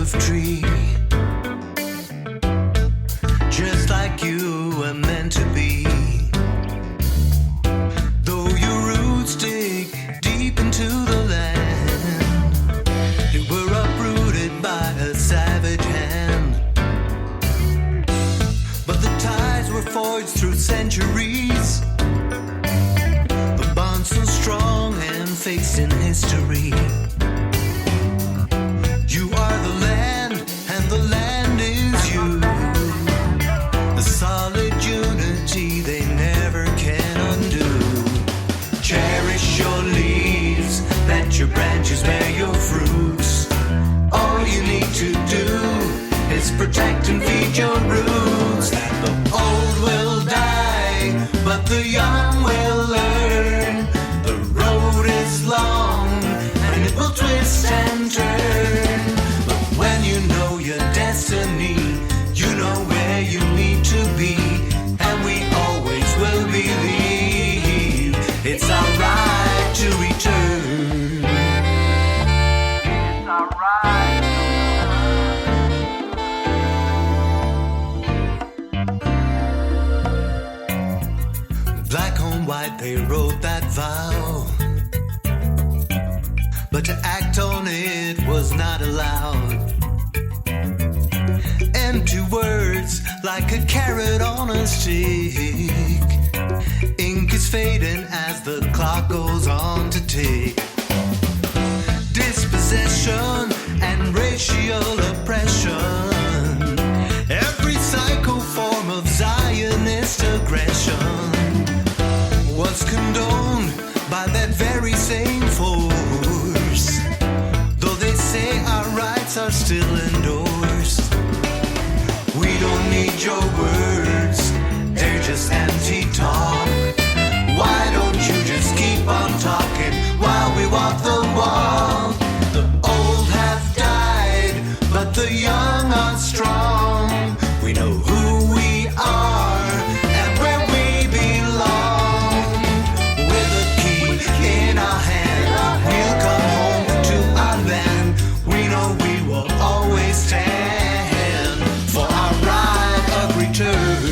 olive tree. Just like you were meant to be. Though your roots dig deep into the land, you were uprooted by a savage hand. But the ties were forged through centuries, a bond so strong and faced in history. You are the land, and the land is you. The solid unity they never can undo. Cherish your leaves, let your branches bear your fruits. All you need to do is protect and feed your roots. The old will die, but the young will learn. The road is long, and it will twist and turn. But when you know your destiny, you know where you need to be. And we always will believe it's our right to return. It's our right to return. Black on white, they wrote that vow, but to act on it was not allowed. Empty words like a carrot on a stick. Ink is fading as the clock goes on to tick. Dispossession and racial oppression, every psycho form of Zionist aggression was condoned by that very same force. Though they say our rights are still endorsed, we don't need your words, they're just empty talk. Why don't you just keep on talking while we walk the walk? The old have died, but the young are strong. We know who we are and where we belong. With a key in our hand, we'll come home to our land. We know we will always stand for our right of return.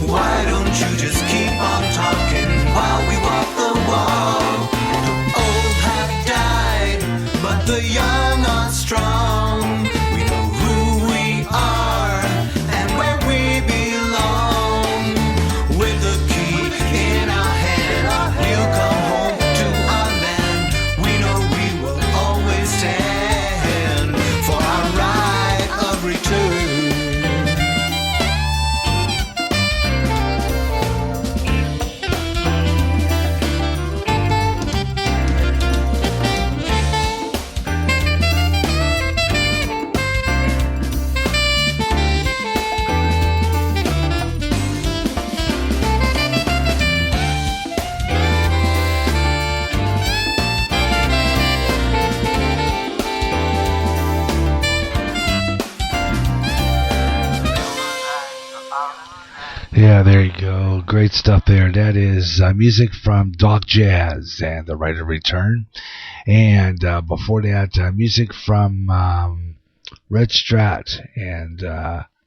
Why don't you just keep on talking while we walk the wall? The old have died, but the young are strong. We know who we are and where we belong. With the key in our hand, we'll come home to our land. We know we will always stand for our right of return. Yeah, there you go. Great stuff there. That is music from Doc Jazz and The Right of Return. And before that, music from Red Strat and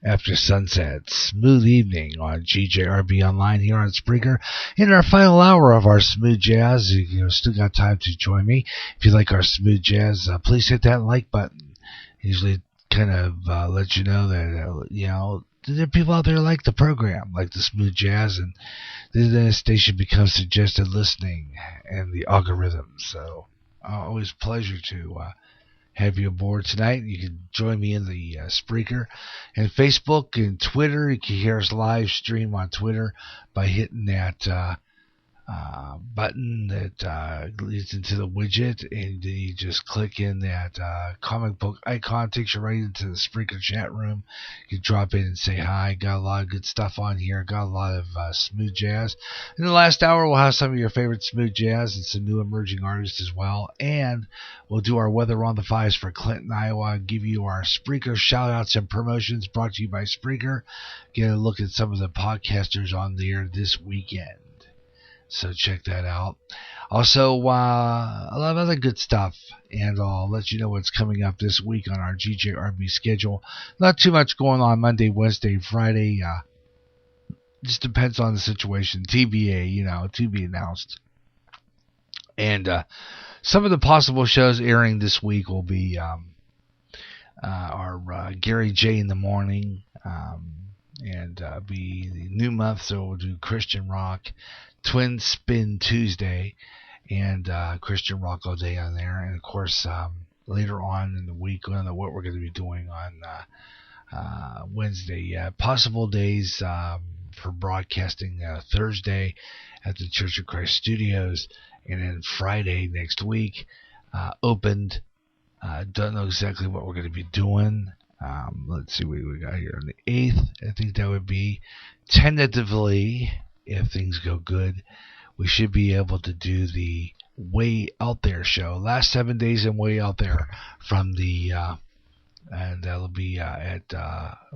After Sunset. Smooth Evening on GJRB Online here on Spreaker. In our final hour of our Smooth Jazz, you still got time to join me. If you like our Smooth Jazz, please hit that like button. Usually kind of let you know that, there are people out there who like the program, like the Smooth Jazz, and then the station becomes suggested listening and the algorithm. So, always a pleasure to have you aboard tonight. You can join me in the Spreaker and Facebook and Twitter. You can hear us live stream on Twitter by hitting that button that leads into the widget, and then you just click in that comic book icon, takes you right into the Spreaker chat room. You drop in and say hi. Got a lot of good stuff on here. Got a lot of smooth jazz. In the last hour, we'll have some of your favorite smooth jazz and some new emerging artists as well. And we'll do our weather on the fives for Clinton, Iowa. Give you our Spreaker shout outs and promotions brought to you by Spreaker. Get a look at some of the podcasters on there this weekend. So check that out. Also, a lot of other good stuff. And I'll let you know what's coming up this week on our GJRB schedule. Not too much going on Monday, Wednesday, Friday. Just depends on the situation. TBA, to be announced. And some of the possible shows airing this week will be our Gary J in the morning. And be the new month, so we'll do Christian rock. Twin Spin Tuesday, and Christian rock all day on there. And of course, later on in the week, I don't know what we're going to be doing on Wednesday. Possible days for broadcasting Thursday at the Church of Christ Studios, and then Friday next week opened. Don't know exactly what we're going to be doing. Let's see what we got here on the 8th. I think that would be tentatively, if things go good, we should be able to do the Way Out There show. Last 7 days in Way Out There from the, and that'll be at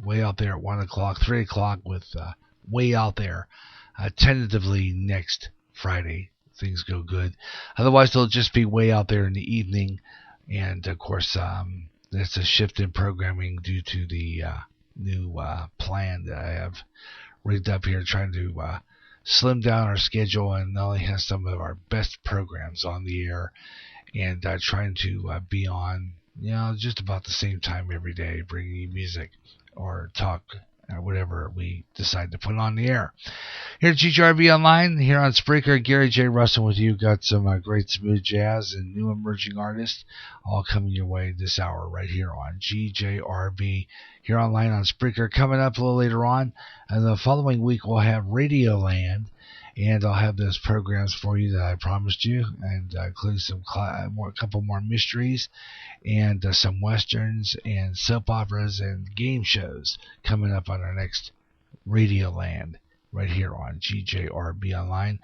Way Out There at 1 o'clock, 3 o'clock with Way Out There, tentatively next Friday. Things go good. Otherwise, it'll just be Way Out There in the evening. And of course, that's a shift in programming due to the new plan that I have rigged up here, trying to slim down our schedule and not only have some of our best programs on the air, and trying to be on, just about the same time every day, bringing you music or talk or whatever we decide to put on the air. Here at GJRB Online, here on Spreaker, Gary J. Russell with you. Got some great smooth jazz and new emerging artists all coming your way this hour right here on GJRB, here online on Spreaker. Coming up a little later on, and the following week we'll have Radioland, and I'll have those programs for you that I promised you, and include a couple more mysteries, and some westerns and soap operas and game shows coming up on our next Radioland right here on GJRB Online.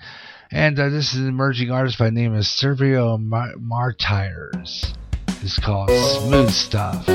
And this is an emerging artist by the name of Servio Martires. It's called Smooth Stuff.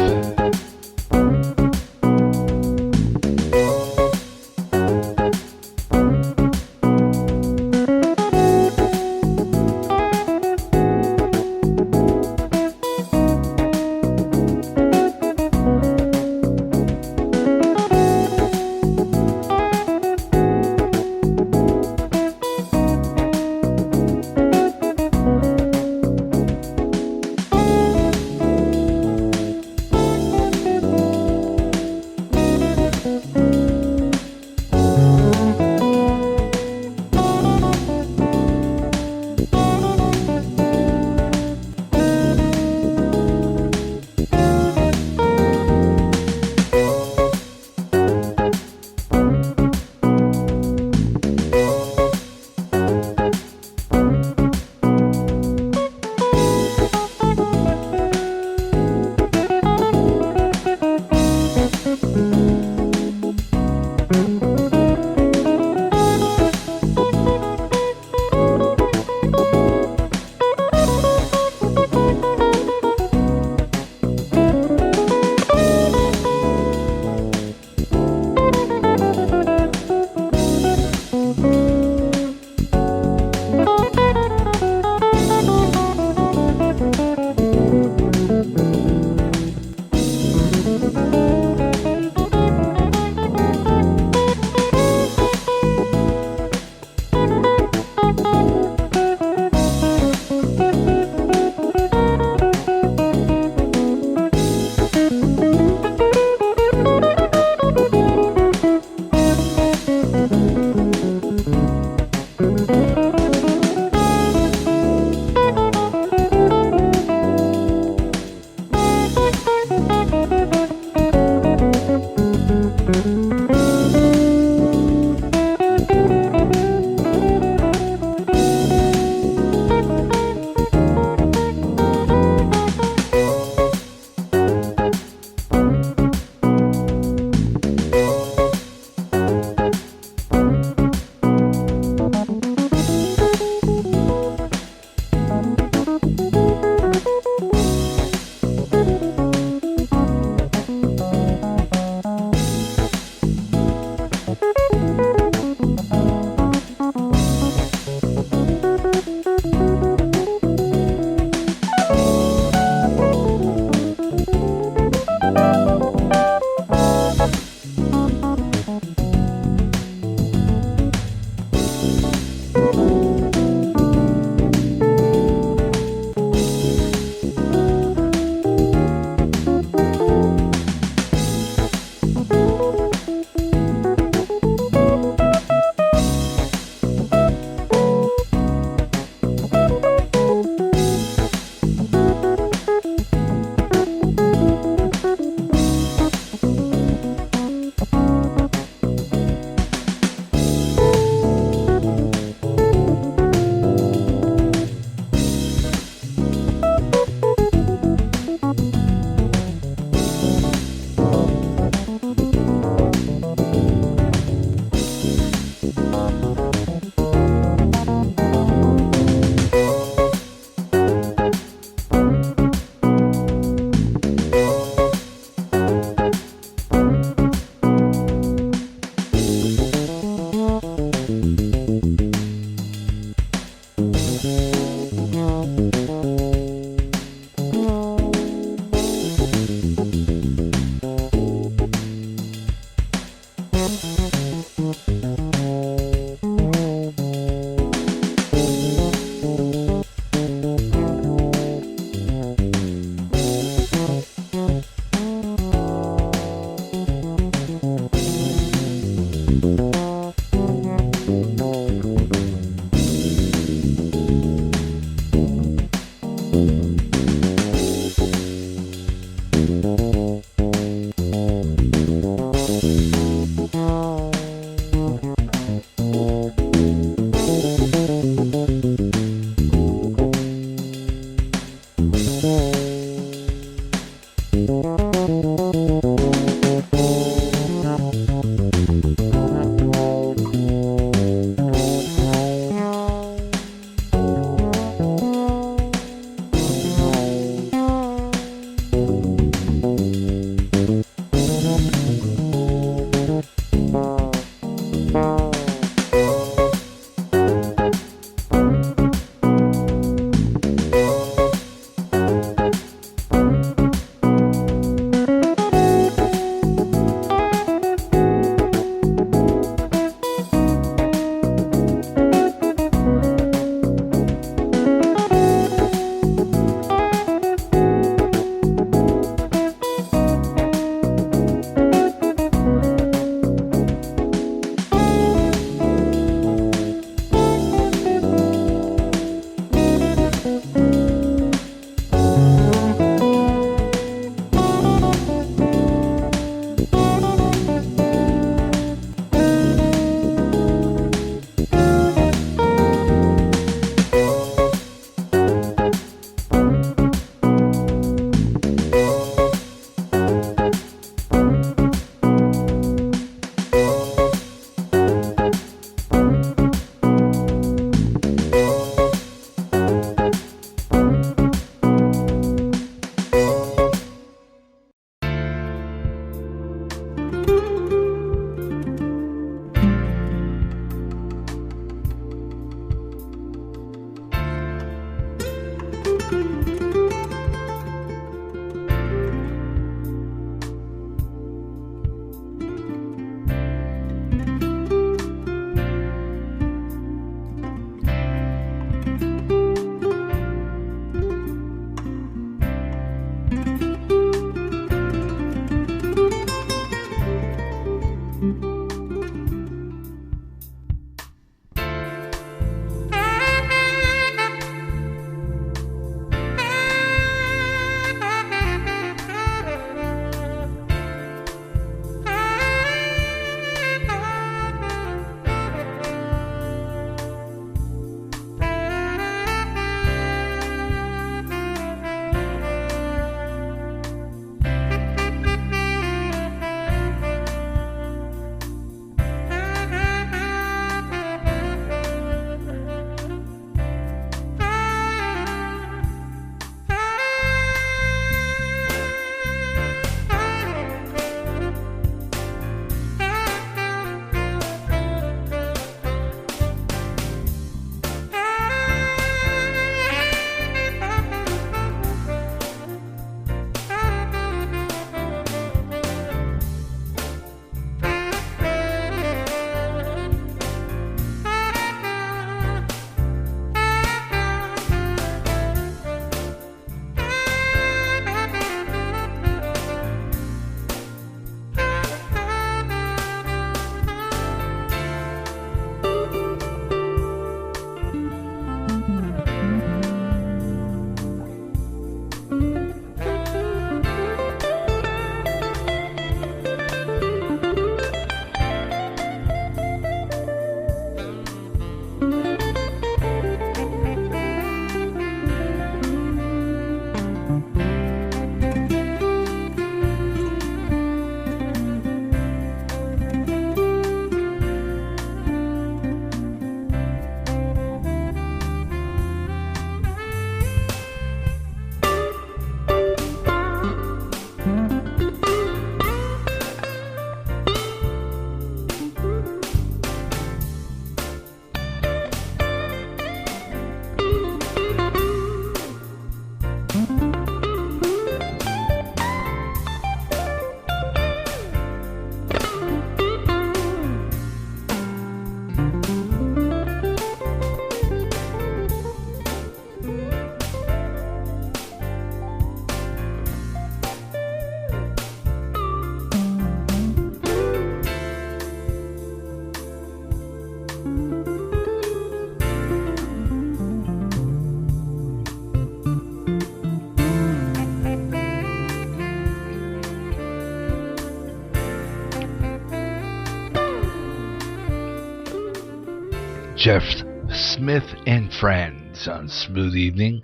Jeff Smith and Friends on Smooth Evening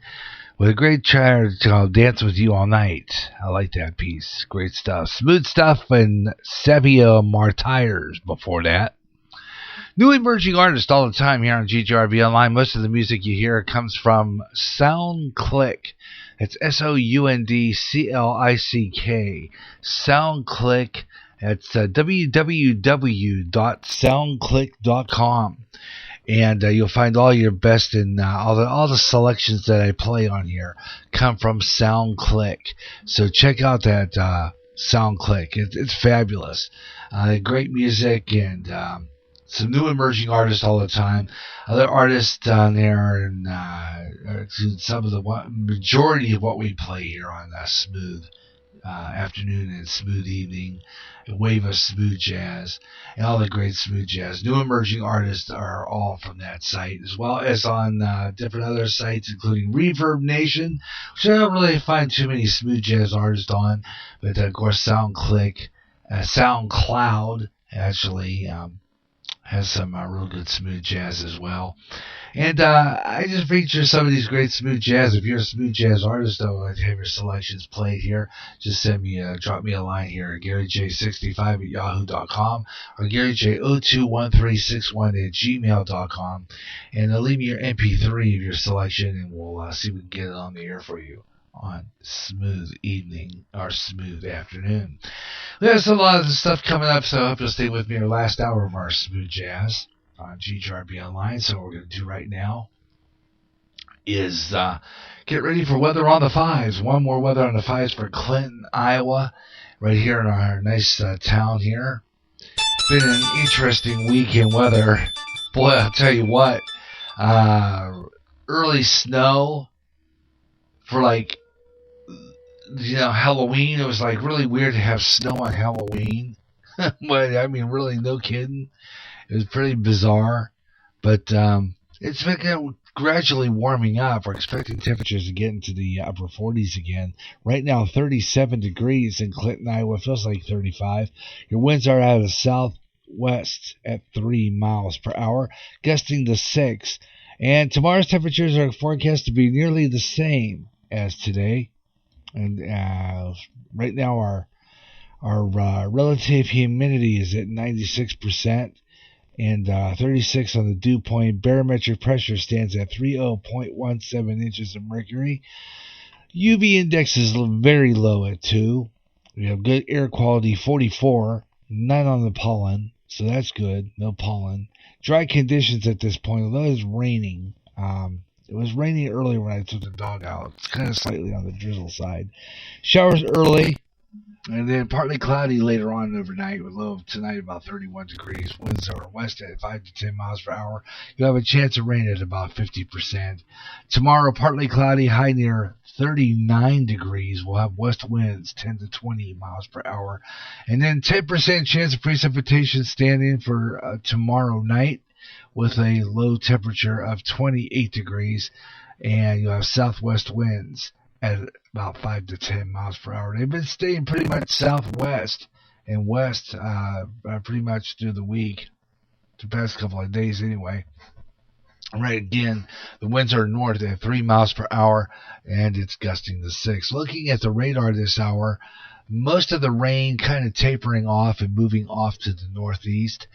with a great try called Dance With You All Night. I like that piece. Great stuff. Smooth Stuff and Savia Martyrs before that. New emerging artists all the time here on GGRB Online. Most of the music you hear comes from SoundClick. It's SoundClick. SoundClick. It's www.soundclick.com. And you'll find all your best and all the selections that I play on here come from SoundClick. So check out that SoundClick. It's fabulous. Great music and some new emerging artists all the time. Other artists on there, and some of the majority of what we play here on Smooth Afternoon and Smooth Evening, a wave of smooth jazz, and all the great smooth jazz. New emerging artists are all from that site, as well as on different other sites, including Reverb Nation, which I don't really find too many smooth jazz artists on, but of course SoundCloud actually has some real good smooth jazz as well. And I just feature some of these great smooth jazz. If you're a smooth jazz artist, though, I'd have your selections played here. Just drop me a line here at GaryJ65@yahoo.com or GaryJ021361@gmail.com, and leave me your MP3 of your selection, and we'll see if we can get it on the air for you on Smooth Evening or Smooth Afternoon. There's a lot of stuff coming up, so I hope you'll stay with me in the last hour of our smooth jazz on GGRB Online. So what we're going to do right now is get ready for weather on the fives. One more weather on the fives for Clinton, Iowa, right here in our nice town here. Been an interesting week in weather. Boy, I'll tell you what, early snow for Halloween. It was really weird to have snow on Halloween. But I mean, really, no kidding. It was pretty bizarre. But it's been gradually warming up. We're expecting temperatures to get into the upper 40s again. Right now, 37 degrees in Clinton, Iowa. Feels like 35. Your winds are out of the southwest at 3 miles per hour, gusting to 6. And tomorrow's temperatures are forecast to be nearly the same as today. And right now our relative humidity is at 96% and 36 on the dew point. Barometric pressure stands at 30.17 inches of mercury. UV index is very low at 2. We have good air quality, 44, none on the pollen, so that's good, no pollen. Dry conditions at this point, although it's raining. It was raining earlier when I took the dog out. It's kind of slightly on the drizzle side. Showers early, and then partly cloudy later on overnight with low of tonight about 31 degrees. Winds are west at 5 to 10 miles per hour. You have a chance of rain at about 50%. Tomorrow, partly cloudy, high near 39 degrees. We'll have west winds 10 to 20 miles per hour. And then 10% chance of precipitation standing for tomorrow night, with a low temperature of 28 degrees, and you have southwest winds at about 5 to 10 miles per hour. They've been staying pretty much southwest and west pretty much through the week, the past couple of days anyway. Right, again, the winds are north at 3 miles per hour, and it's gusting to 6. Looking at the radar this hour, most of the rain kind of tapering off and moving off to the northeast.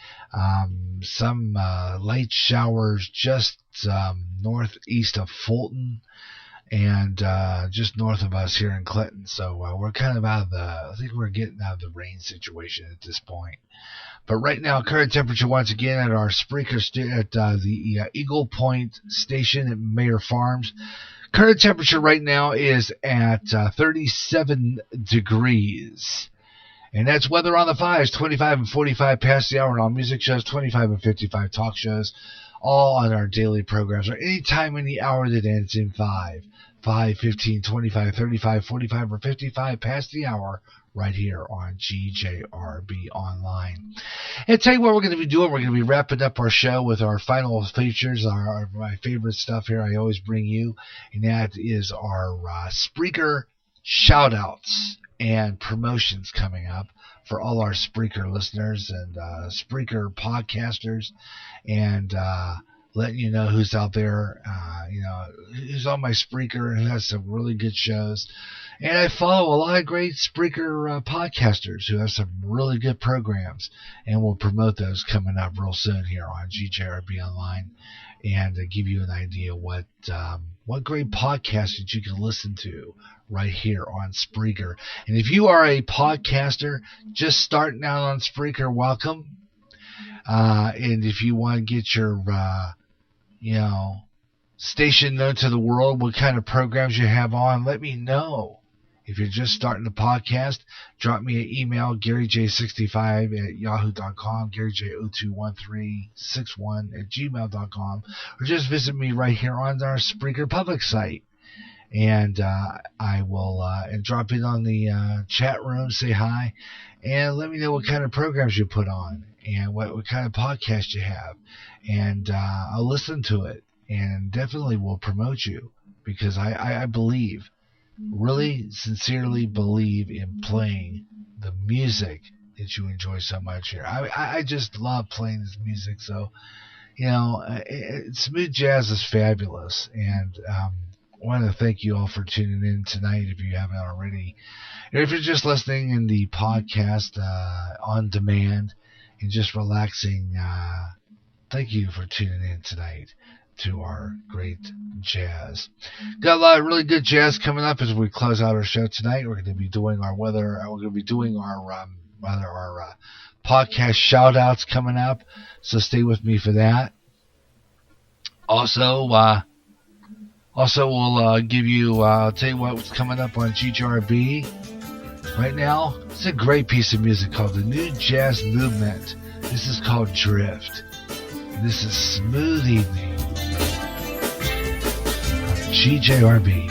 Some light showers just northeast of Fulton and just north of us here in Clinton. So we're kind of I think we're getting out of the rain situation at this point. But right now, current temperature once again at our Spreaker at the Eagle Point station at Mayer Farms. Current temperature right now is at 37 degrees. And that's weather on the fives, 25 and 45 past the hour on all music shows, 25 and 55 talk shows, all on our daily programs, or any time, any hour that ends in 5, 15, 25, 35, 45, or 55 past the hour, right here on GJRB Online. And tell you what we're going to be doing. We're going to be wrapping up our show with our final features, my favorite stuff here I always bring you, and that is our Spreaker shout-outs and promotions coming up for all our Spreaker listeners and Spreaker podcasters and letting you know who's out there, who's on my Spreaker and who has some really good shows. And I follow a lot of great Spreaker podcasters who have some really good programs, and we'll promote those coming up real soon here on GJRB Online, and give you an idea what great podcasts that you can listen to right here on Spreaker. And if you are a podcaster just starting out on Spreaker, welcome. And if you want to get your station known to the world, what kind of programs you have on, let me know. If you're just starting the podcast, drop me an email, GaryJ65@yahoo.com, GaryJ021361@gmail.com, or just visit me right here on our Spreaker public site. And I will and drop in on the chat room, say hi, and let me know what kind of programs you put on and what kind of podcast you have. And I'll listen to it and definitely will promote you, because I believe, really sincerely believe in playing the music that you enjoy so much here. I just love playing this music. So, smooth jazz is fabulous. And I want to thank you all for tuning in tonight if you haven't already. And if you're just listening in the podcast on demand and just relaxing, thank you for tuning in tonight to our great jazz. Got a lot of really good jazz coming up as we close out our show tonight. We're going to be doing our podcast shout outs coming up, so stay with me for that. Also we'll give you I'll tell you what's coming up on GJRB right now. It's a great piece of music called The New Jazz Movement. This is called Drift. And this is Smooth Evening. GJRB.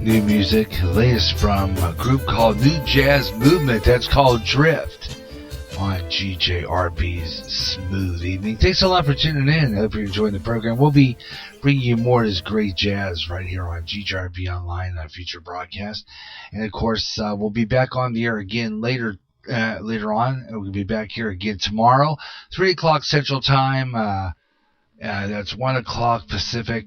new music, latest from a group called New Jazz Movement. That's called Drift on GJRB's Smooth Evening. Thanks a lot for tuning in. I hope you're enjoying the program. We'll be bringing you more of this great jazz right here on GJRB Online on future broadcast. And of course, we'll be back on the air again later on. We'll be back here again tomorrow, 3 o'clock Central Time. That's 1 o'clock Pacific,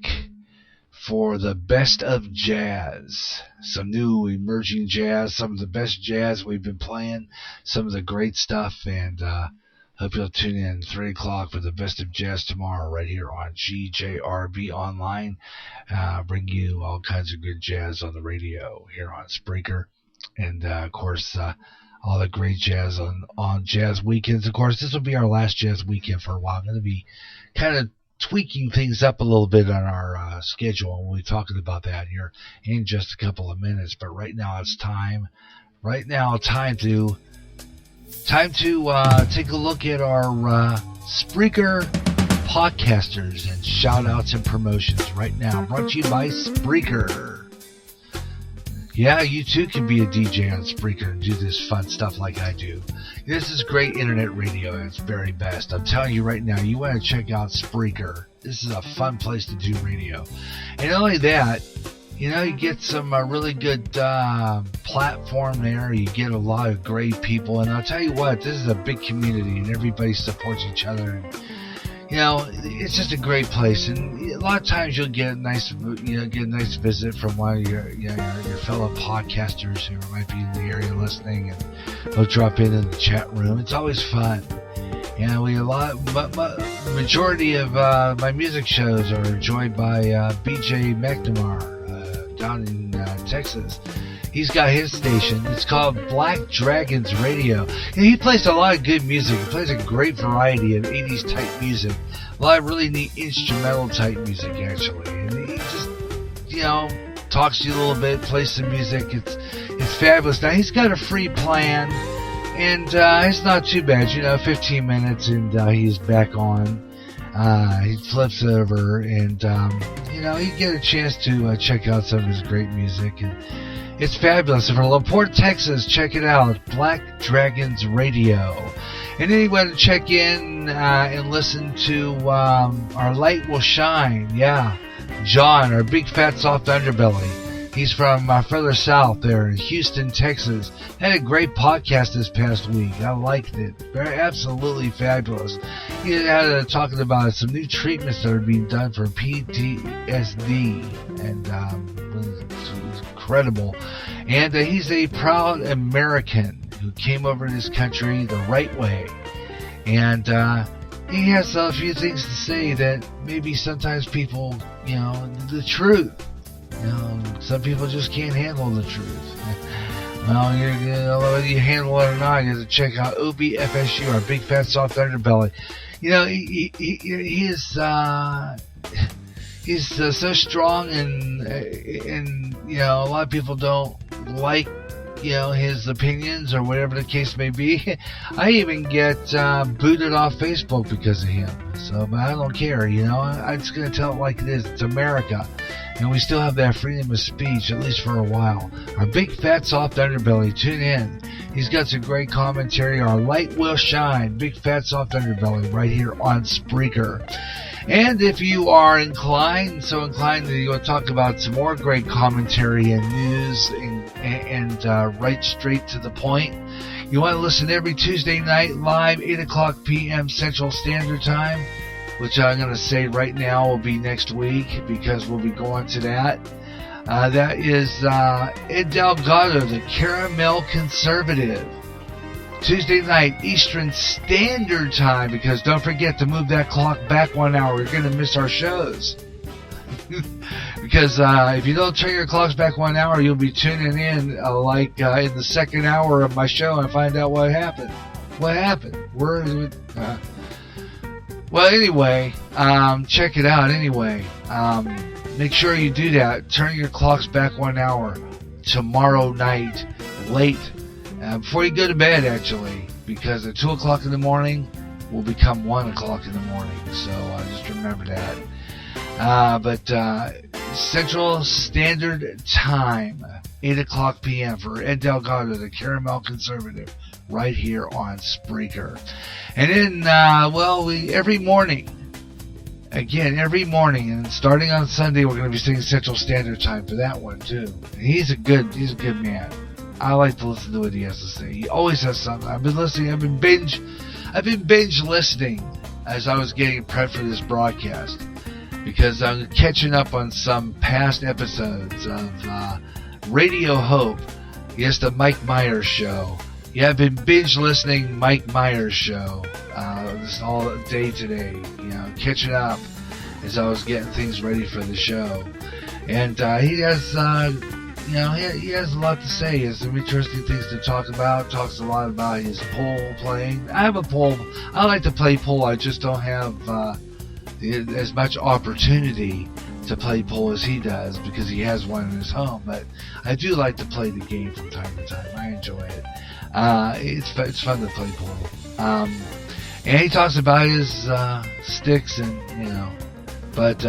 for the best of jazz. Some new emerging jazz, some of the best jazz we've been playing, some of the great stuff, and hope you'll tune in 3 o'clock for the best of jazz tomorrow right here on GJRB Online. Bring you all kinds of good jazz on the radio here on Spreaker. And, of course, all the great jazz on Jazz Weekends. Of course, this will be our last Jazz Weekend for a while. I'm going to be kind of tweaking things up a little bit on our schedule, and we'll be talking about that here in just a couple of minutes. But right now it's time to take a look at our Spreaker podcasters and shout outs and promotions right now, brought to you by Spreaker. Yeah, you too can be a DJ on Spreaker and do this fun stuff like I do. This is great internet radio at its very best. I'm telling you right now, you want to check out Spreaker. This is a fun place to do radio. And not only that, you get some really good platform there. You get a lot of great people. And I'll tell you what, this is a big community and everybody supports each other. And, it's just a great place, and a lot of times you'll get a nice visit from one of your fellow podcasters who might be in the area listening, and they'll drop in the chat room. It's always fun. Majority of my music shows are enjoyed by BJ McNamara down in Texas. He's got his station. It's called Black Dragons Radio. And he plays a lot of good music. He plays a great variety of 80s type music. A lot of really neat instrumental type music, actually. And he just, talks to you a little bit, plays some music. It's fabulous. Now, he's got a free plan, and it's not too bad. 15 minutes, and he's back on. He flips over, and, you get a chance to check out some of his great music. And it's fabulous. From LaPorte, Texas, check it out. Black Dragons Radio. And then you want to check in and listen to Our Light Will Shine. Yeah, John, our big fat soft underbelly. He's from further south there in Houston, Texas. Had a great podcast this past week. I liked it. Absolutely fabulous. He had talking about some new treatments that are being done for PTSD. And incredible. And he's a proud American who came over to this country the right way. And he has a few things to say that maybe sometimes people, the truth. Some people just can't handle the truth. Well, whether you handle it or not, you have to check out OBFSU, our big fat soft underbelly. He's so strong, and a lot of people don't like his opinions or whatever the case may be. I even get booted off Facebook because of him. So, but I don't care. I'm just gonna tell it like it is. It's America, and we still have that freedom of speech, at least for a while. Our big fat soft underbelly. Tune in. He's got some great commentary. Our Light Will Shine. Big fat soft underbelly right here on Spreaker. And if you are inclined to talk about some more great commentary and news and right straight to the point, you want to listen every Tuesday night live, 8 o'clock p.m. Central Standard Time, which I'm going to say right now will be next week because we'll be going to that. That is Ed Delgado, the Caramel Conservative. Tuesday night, Eastern Standard Time, because don't forget to move that clock back 1 hour. You're going to miss our shows. Because if you don't turn your clocks back 1 hour, you'll be tuning in in the second hour of my show and find out what happened. What happened? Where is it? Well, anyway, check it out anyway. Make sure you do that. Turn your clocks back 1 hour tomorrow night, late. Before you go to bed, actually, because at 2 o'clock in the morning will become 1 o'clock in the morning. So just remember that. But Central Standard Time, 8 o'clock p.m. for Ed Delgado, the Caramel Conservative, right here on Spreaker. And then, every morning, and starting on Sunday, we're going to be singing Central Standard Time for that one too. And he's a good man. I like to listen to what he has to say. He always has something. I've been binge listening as I was getting prepped for this broadcast, because I'm catching up on some past episodes of Radio Hope. Yes, the Mike Myers Show. Yeah, I've been binge listening Mike Myers Show this all day today. Catching up as I was getting things ready for the show. And he has, he has a lot to say. He has some interesting things to talk about. Talks a lot about his pool playing. I have a pool. I like to play pool. I just don't have as much opportunity to play pool as he does, because he has one in his home. But I do like to play the game from time to time. I enjoy it. It's fun to play pool. And he talks about his sticks and but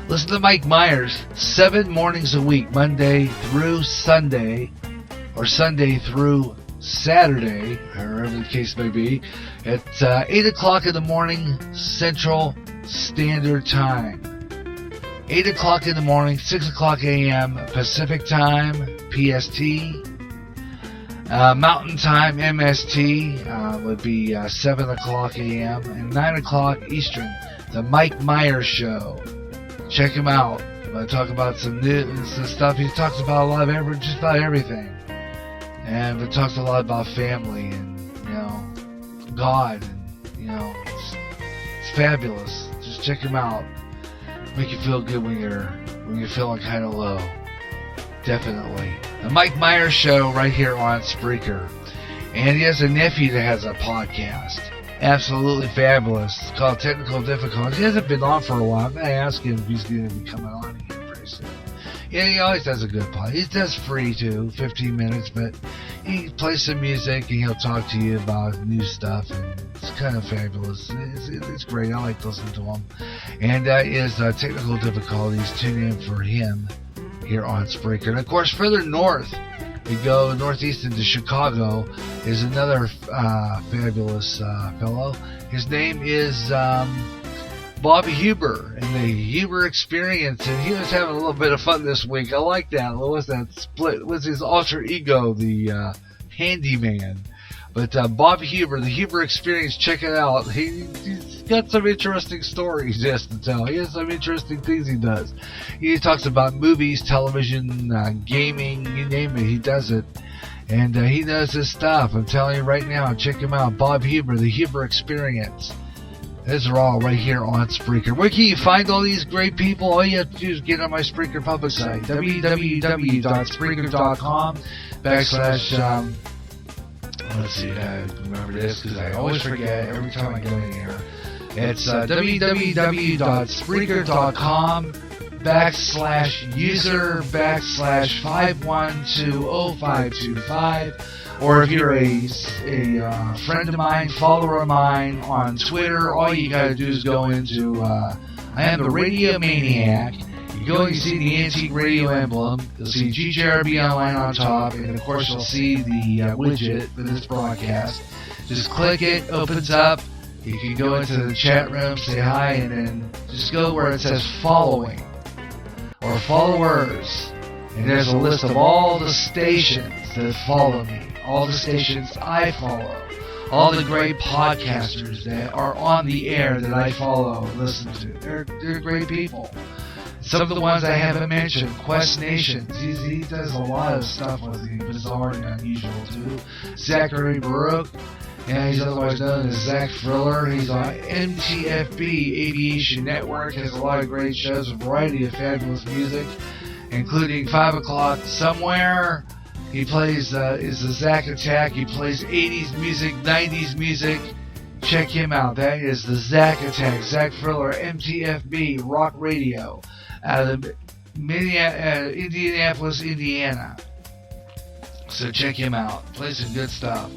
listen to Mike Myers 7 mornings a week, Monday through Sunday, or Sunday through Saturday, wherever the case may be, at 8 o'clock in the morning Central Standard Time. 8 o'clock in the morning, 6 o'clock a.m. Pacific Time, PST. Mountain Time, MST, would be 7 o'clock a.m. and 9 o'clock Eastern. The Mike Myers Show. Check him out. I talk about some stuff. He talks about just about everything. And it talks a lot about family and, God. And, it's fabulous. Just check him out. Make you feel good when you're feeling kind of low. Definitely. The Mike Myers Show right here on Spreaker. And he has a nephew that has a podcast. Absolutely fabulous. It's called Technical Difficulties. He hasn't been on for a while. I'm going to ask him if he's going to be coming on again pretty soon. Yeah, he always does a good podcast. He does free too, 15 minutes, but he plays some music and he'll talk to you about new stuff, and it's kind of fabulous. It's great. I like listening to him. And that is Technical Difficulties. Tune in for him here on Spreaker. And of course, further north, we go northeast into Chicago, is another fabulous fellow. His name is Bobby Huber, and the Huber Experience, and he was having a little bit of fun this week. I like that. What was that split? Was his alter ego, the handyman? But Bob Huber, the Huber Experience, check it out. He's got some interesting stories just to tell. He has some interesting things he does. He talks about movies, television, gaming, you name it, he does it. And he does his stuff. I'm telling you right now, check him out. Bob Huber, the Huber Experience. These are all right here on Spreaker. Where can you find all these great people? All you have to do is get on my Spreaker public site, www.spreaker.com / let's see, I remember this because I always forget every time I get in here. It's www.spreaker.com /user /5120525. Or if you're a friend of mine, follower of mine on Twitter, all you gotta do is go into I am the Radio Maniac. You go and you see the antique radio emblem. You'll see GJRB Online on top, and of course you'll see the widget for this broadcast. Just click it, opens up. You can go into the chat room, say hi, and then just go where it says following or followers. And there's a list of all the stations that follow me, all the stations I follow, all the great podcasters that are on the air that I follow and listen to. They're great people. Some of the ones I haven't mentioned, Quest Nations, he does a lot of stuff with the bizarre and unusual too. Zachary Baruch, and he's otherwise known as Zach Friller. He's on MTFB Aviation Network, has a lot of great shows, a variety of fabulous music, including 5 o'clock somewhere. He plays is the Zach Attack. He plays 80s music, 90s music. Check him out. That is the Zach Attack. Zach Friller, MTFB Rock Radio, out of Indianapolis, Indiana. So check him out. Plays some good stuff,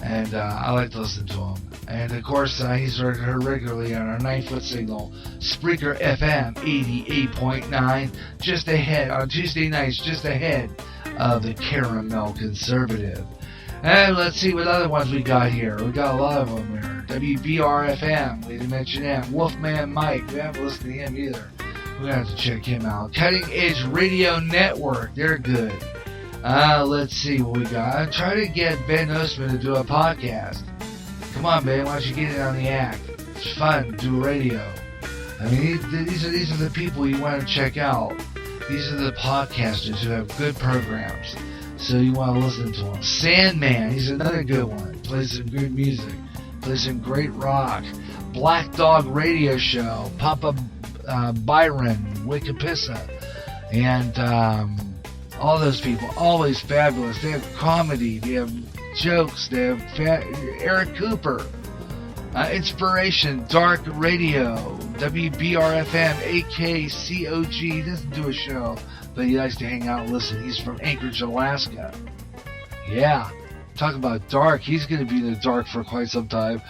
and I like to listen to him. And of course, he's heard her regularly on our 9-foot signal, Spreaker FM 88.9, just ahead, on Tuesday nights, just ahead of the Caramel Conservative. And let's see what other ones we got here. We got a lot of them here. WBR FM, we didn't mention him. Wolfman Mike, we haven't listened to him either. We're going to have to check him out. Cutting Edge Radio Network, they're good. Let's see what we got. I'm trying to get Ben Ostman to do a podcast. Come on, Ben, why don't you get it on the act? It's fun, do radio. I mean, these are the people you want to check out. These are the podcasters who have good programs, so you want to listen to them. Sandman, he's another good one. Plays some good music. Plays some great rock. Black Dog Radio Show. Papa Byron, Wikipissa, and all those people, always fabulous. They have comedy, they have jokes, they have Eric Cooper, Inspiration, Dark Radio, WBRFM, AKCOG. He doesn't do a show, but he likes to hang out and listen. He's from Anchorage, Alaska. Yeah, talk about dark. He's going to be in the dark for quite some time.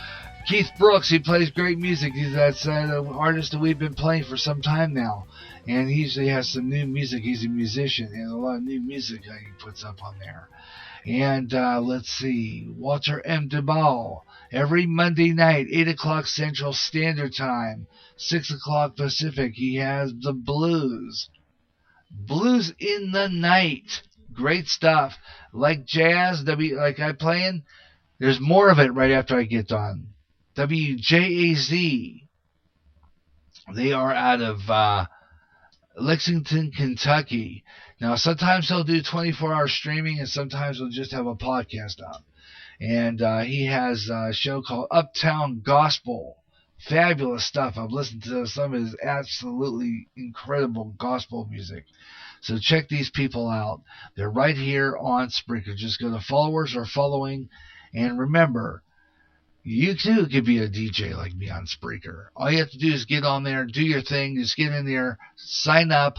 Keith Brooks, he plays great music. That's an artist that we've been playing for some time now. And he usually has some new music. He's a musician, and a lot of new music he puts up on there. And let's see, Walter M. DeBall, every Monday night, 8 o'clock Central Standard Time, 6 o'clock Pacific, he has the blues. Blues in the night. Great stuff. Like jazz, like I'm playing, there's more of it right after I get done. WJAZ, they are out of Lexington, Kentucky. Now, sometimes he'll do 24-hour streaming, and sometimes he'll just have a podcast up. And he has a show called Uptown Gospel. Fabulous stuff. I've listened to some of his absolutely incredible gospel music. So check these people out. They're right here on Spreaker. Just go to followers or following. And remember, you too could be a DJ like me on Spreaker. All you have to do is get on there, do your thing, just get in there, sign up,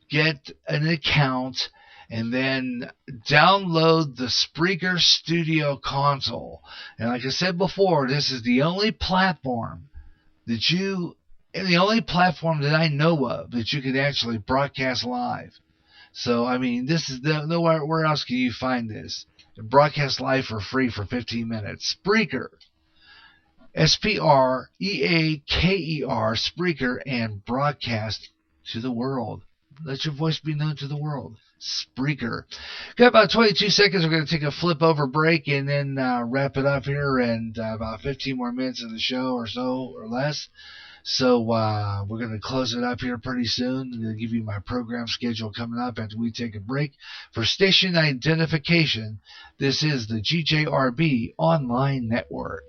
get an account, and then download the Spreaker Studio console. And like I said before, this is the only platform that I know of that you can actually broadcast live. So, I mean, this is nowhere else can you find this. Broadcast live for free for 15 minutes. Spreaker. Spreaker, Spreaker, and broadcast to the world. Let your voice be known to the world. Spreaker. Got about 22 seconds. We're going to take a flip over break and then wrap it up here, and about 15 more minutes of the show or so or less. So we're going to close it up here pretty soon. I'm going to give you my program schedule coming up after we take a break. For station identification, this is the GJRB Online Network.